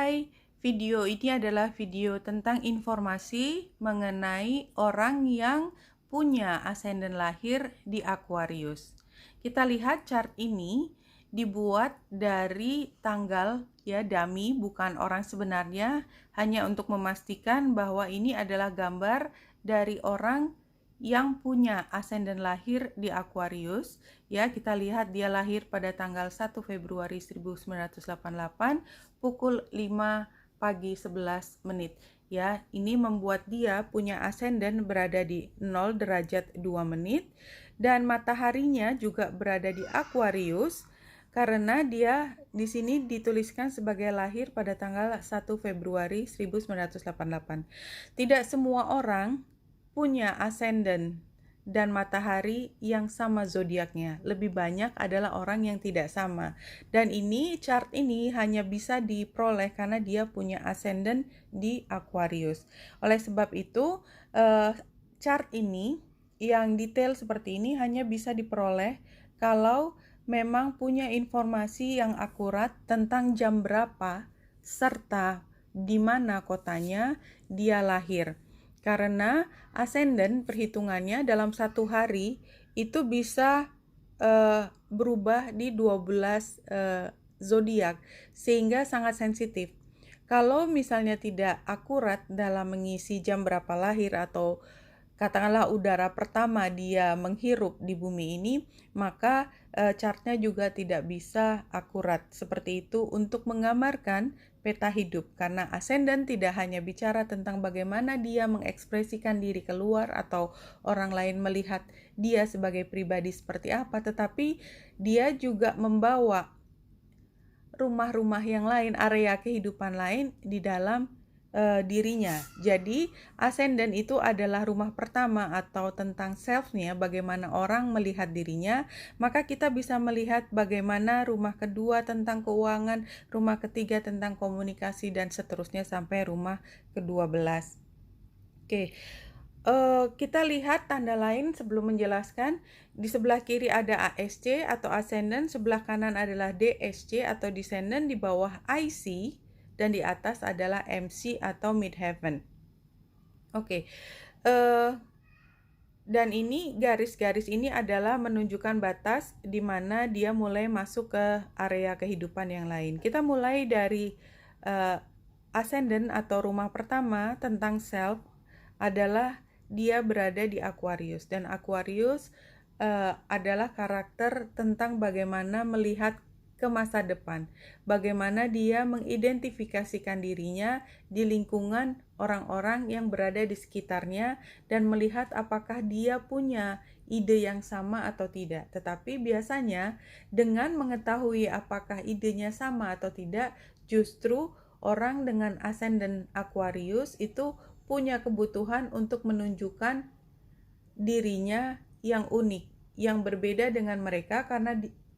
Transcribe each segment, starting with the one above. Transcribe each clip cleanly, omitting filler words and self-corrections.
Hai, video ini adalah video tentang informasi mengenai orang yang punya ascendant lahir di Aquarius. Kita lihat chart ini dibuat dari tanggal dummy, bukan orang sebenarnya, hanya untuk memastikan bahwa ini adalah gambar dari orang yang punya ascendant lahir di Aquarius. Kita lihat dia lahir pada tanggal 1 Februari 1988 pukul 5 pagi 11 menit. Ini membuat dia punya ascendant berada di 0 derajat 2 menit dan mataharinya juga berada di Aquarius karena dia di sini dituliskan sebagai lahir pada tanggal 1 Februari 1988. Tidak semua orang punya ascendant dan matahari yang sama zodiaknya. Lebih banyak adalah orang yang tidak sama. Dan chart ini hanya bisa diperoleh karena dia punya ascendant di Aquarius. Oleh sebab itu, chart ini yang detail seperti ini hanya bisa diperoleh kalau memang punya informasi yang akurat tentang jam berapa serta di mana kotanya dia lahir. Karena ascendant perhitungannya dalam satu hari itu bisa berubah di 12 zodiak, sehingga sangat sensitif. Kalau misalnya tidak akurat dalam mengisi jam berapa lahir atau katakanlah udara pertama dia menghirup di bumi ini, maka chartnya juga tidak bisa akurat seperti itu untuk menggambarkan peta hidup, karena ascendant tidak hanya bicara tentang bagaimana dia mengekspresikan diri keluar atau orang lain melihat dia sebagai pribadi seperti apa, tetapi dia juga membawa rumah-rumah yang lain, area kehidupan lain di dalam dirinya. Jadi ascendant itu adalah rumah pertama atau tentang self-nya, bagaimana orang melihat dirinya. Maka kita bisa melihat bagaimana rumah kedua tentang keuangan, rumah ketiga tentang komunikasi, dan seterusnya sampai rumah ke-12. Kita lihat tanda lain sebelum menjelaskan. Di sebelah kiri ada ASC atau ascendant, sebelah kanan adalah DSC atau descendant, di bawah IC, dan di atas adalah MC atau midheaven. Dan ini garis-garis ini adalah menunjukkan batas di mana dia mulai masuk ke area kehidupan yang lain. Kita mulai dari ascendant atau rumah pertama tentang self adalah dia berada di Aquarius, dan Aquarius adalah karakter tentang bagaimana melihat ke masa depan, bagaimana dia mengidentifikasikan dirinya di lingkungan orang-orang yang berada di sekitarnya dan melihat apakah dia punya ide yang sama atau tidak. Tetapi biasanya dengan mengetahui apakah idenya sama atau tidak, justru orang dengan ascendant Aquarius itu punya kebutuhan untuk menunjukkan dirinya yang unik, yang berbeda dengan mereka,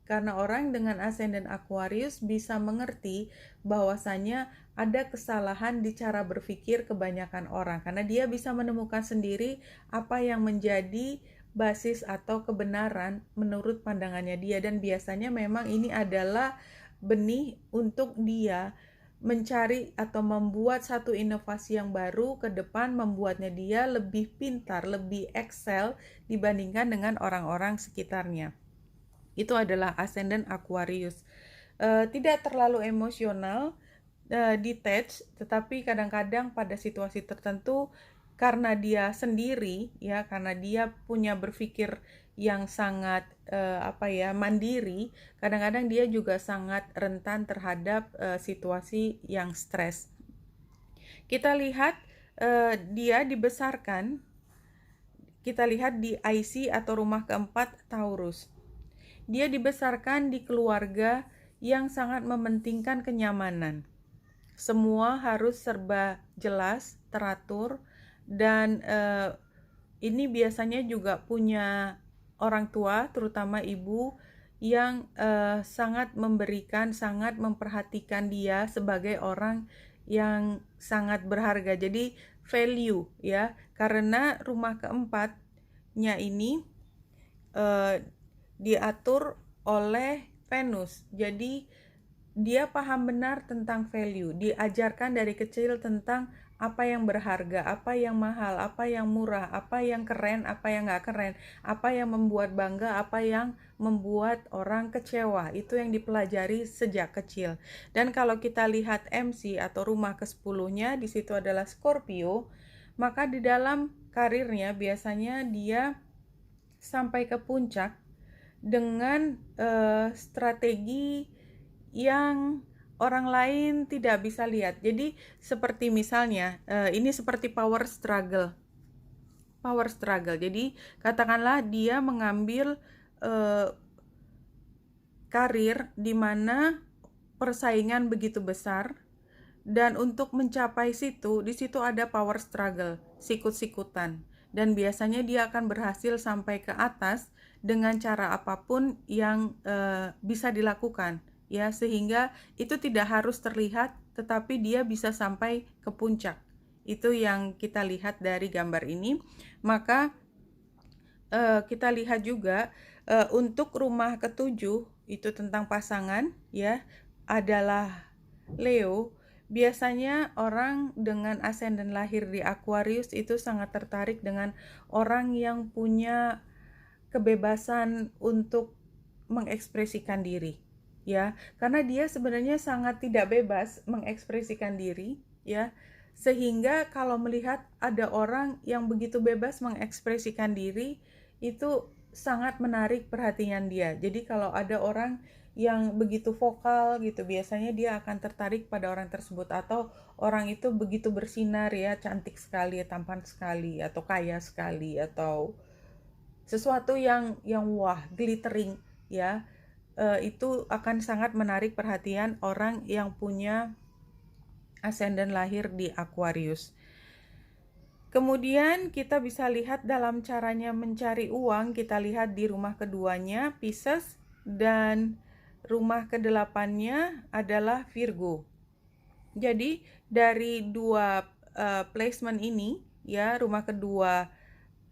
karena orang dengan ascendant Aquarius bisa mengerti bahwasanya ada kesalahan di cara berpikir kebanyakan orang, karena dia bisa menemukan sendiri apa yang menjadi basis atau kebenaran menurut pandangannya dia, dan biasanya memang ini adalah benih untuk dia mencari atau membuat satu inovasi yang baru ke depan, membuatnya dia lebih pintar, lebih excel dibandingkan dengan orang-orang sekitarnya. Itu adalah ascendant Aquarius. Tidak terlalu emosional, detached, tetapi kadang-kadang pada situasi tertentu karena dia sendiri, karena dia punya berpikir yang sangat mandiri, kadang-kadang dia juga sangat rentan terhadap situasi yang stres. Kita lihat dia dibesarkan, kita lihat di IC atau rumah keempat Taurus. Dia dibesarkan di keluarga yang sangat mementingkan kenyamanan. Semua harus serba jelas, teratur, dan ini biasanya juga punya orang tua, terutama ibu, yang sangat memberikan, sangat memperhatikan dia sebagai orang yang sangat berharga. Jadi value, karena rumah keempatnya ini diatur oleh Venus. Jadi dia paham benar tentang value, diajarkan dari kecil tentang apa yang berharga, apa yang mahal, apa yang murah, apa yang keren, apa yang nggak keren, apa yang membuat bangga, apa yang membuat orang kecewa. Itu yang dipelajari sejak kecil. Dan kalau kita lihat MC atau rumah ke-10-nya, di situ adalah Scorpio, maka di dalam karirnya biasanya dia sampai ke puncak dengan strategi yang orang lain tidak bisa lihat. Jadi seperti misalnya ini seperti power struggle. Power struggle. Jadi katakanlah dia mengambil karir di mana persaingan begitu besar, dan untuk mencapai situ, di situ ada power struggle, sikut-sikutan. Dan biasanya dia akan berhasil sampai ke atas dengan cara apapun yang bisa dilakukan, ya, sehingga itu tidak harus terlihat, tetapi dia bisa sampai ke puncak. Itu yang kita lihat dari gambar ini. Maka kita lihat juga untuk rumah ketujuh itu tentang pasangan, ya, adalah Leo. Biasanya orang dengan ascendant lahir di Aquarius itu sangat tertarik dengan orang yang punya kebebasan untuk mengekspresikan diri, ya, karena dia sebenarnya sangat tidak bebas mengekspresikan diri, ya, sehingga kalau melihat ada orang yang begitu bebas mengekspresikan diri, itu sangat menarik perhatian dia. Jadi kalau ada orang yang begitu vokal gitu, biasanya dia akan tertarik pada orang tersebut, atau orang itu begitu bersinar, ya, cantik sekali, tampan sekali, atau kaya sekali, atau sesuatu yang wah, glittering, ya, itu akan sangat menarik perhatian orang yang punya ascendant lahir di Aquarius. Kemudian kita bisa lihat dalam caranya mencari uang, kita lihat di rumah keduanya Pisces, dan rumah ke-8-nya adalah Virgo. Jadi dari dua placement ini, ya, rumah kedua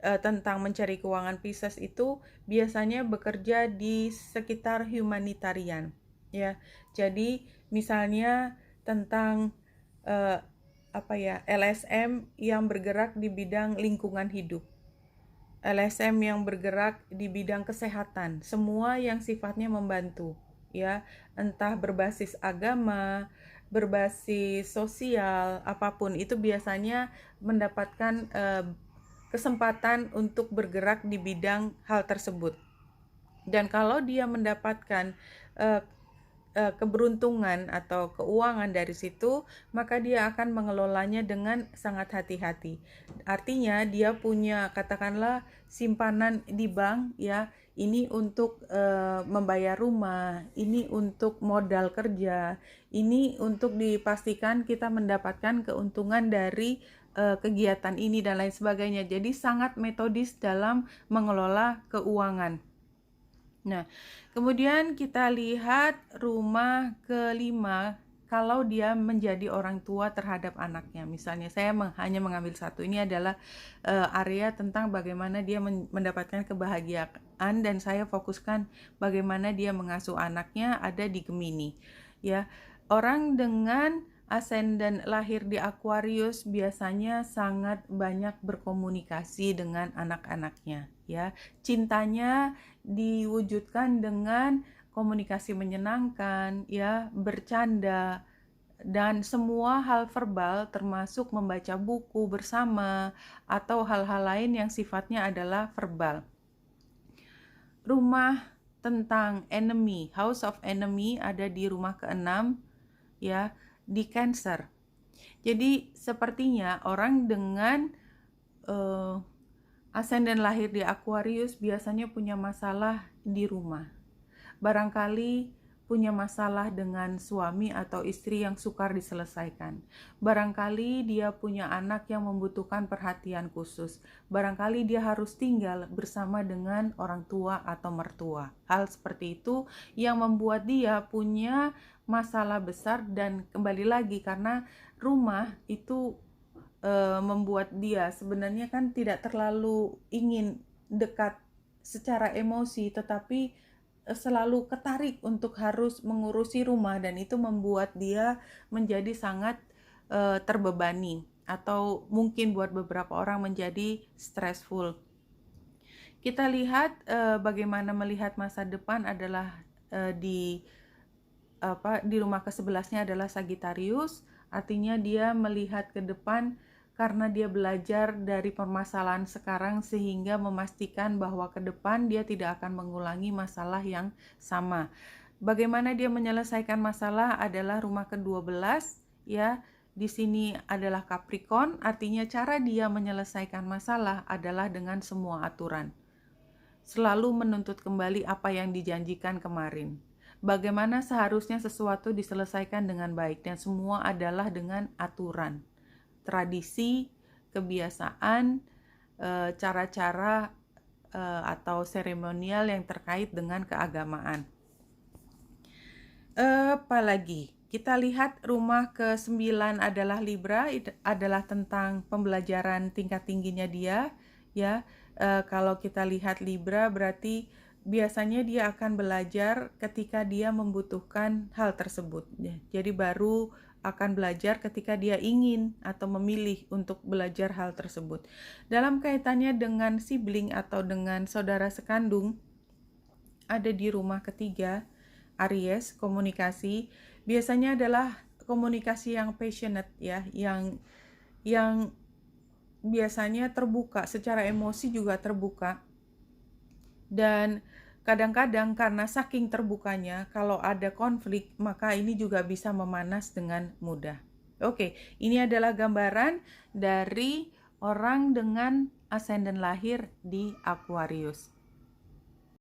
tentang mencari keuangan Pisces itu biasanya bekerja di sekitar humanitarian, ya. Jadi misalnya tentang LSM yang bergerak di bidang lingkungan hidup, LSM yang bergerak di bidang kesehatan, semua yang sifatnya membantu, ya, entah berbasis agama, berbasis sosial, apapun itu biasanya mendapatkan kesempatan untuk bergerak di bidang hal tersebut. Dan kalau dia mendapatkan keberuntungan atau keuangan dari situ, maka dia akan mengelolanya dengan sangat hati-hati. Artinya dia punya, katakanlah, simpanan di bank, ya, ini untuk membayar rumah, ini untuk modal kerja, ini untuk dipastikan kita mendapatkan keuntungan dari kegiatan ini dan lain sebagainya. Jadi sangat metodis dalam mengelola keuangan. Nah, kemudian kita lihat rumah ke-5 kalau dia menjadi orang tua terhadap anaknya. Misalnya saya hanya mengambil satu. Ini adalah area tentang bagaimana dia mendapatkan kebahagiaan, dan saya fokuskan bagaimana dia mengasuh anaknya ada di Gemini. Ya, orang dengan ascendant lahir di Aquarius biasanya sangat banyak berkomunikasi dengan anak-anaknya, ya. Cintanya diwujudkan dengan komunikasi menyenangkan, ya, bercanda, dan semua hal verbal termasuk membaca buku bersama atau hal-hal lain yang sifatnya adalah verbal. Rumah tentang enemy, house of enemy, ada di rumah ke-6, ya, di Cancer. Jadi sepertinya orang dengan ascendant lahir di Aquarius biasanya punya masalah di rumah. Barangkali punya masalah dengan suami atau istri yang sukar diselesaikan. Barangkali dia punya anak yang membutuhkan perhatian khusus. Barangkali dia harus tinggal bersama dengan orang tua atau mertua. Hal seperti itu yang membuat dia punya masalah besar, dan kembali lagi karena rumah itu membuat dia sebenarnya kan tidak terlalu ingin dekat secara emosi, tetapi selalu ketarik untuk harus mengurusi rumah, dan itu membuat dia menjadi sangat terbebani, atau mungkin buat beberapa orang menjadi stressful. Kita lihat bagaimana melihat masa depan adalah di rumah ke-11-nya adalah Sagittarius, artinya dia melihat ke depan karena dia belajar dari permasalahan sekarang sehingga memastikan bahwa ke depan dia tidak akan mengulangi masalah yang sama. Bagaimana dia menyelesaikan masalah adalah rumah ke-12, ya. Di sini adalah Capricorn, artinya cara dia menyelesaikan masalah adalah dengan semua aturan. Selalu menuntut kembali apa yang dijanjikan kemarin. Bagaimana seharusnya sesuatu diselesaikan dengan baik, dan semua adalah dengan aturan, tradisi, kebiasaan, cara-cara atau seremonial yang terkait dengan keagamaan. Apalagi kita lihat rumah ke-9 adalah Libra, adalah tentang pembelajaran tingkat tingginya dia, ya. Kalau kita lihat Libra berarti biasanya dia akan belajar ketika dia membutuhkan hal tersebut, ya. Jadi baru akan belajar ketika dia ingin atau memilih untuk belajar hal tersebut. Dalam kaitannya dengan sibling atau dengan saudara sekandung, ada di rumah ketiga, Aries, komunikasi. Biasanya adalah komunikasi yang passionate, ya, yang biasanya terbuka, secara emosi juga terbuka. Dan kadang-kadang karena saking terbukanya, kalau ada konflik, maka ini juga bisa memanas dengan mudah. Oke, ini adalah gambaran dari orang dengan ascendant lahir di Aquarius.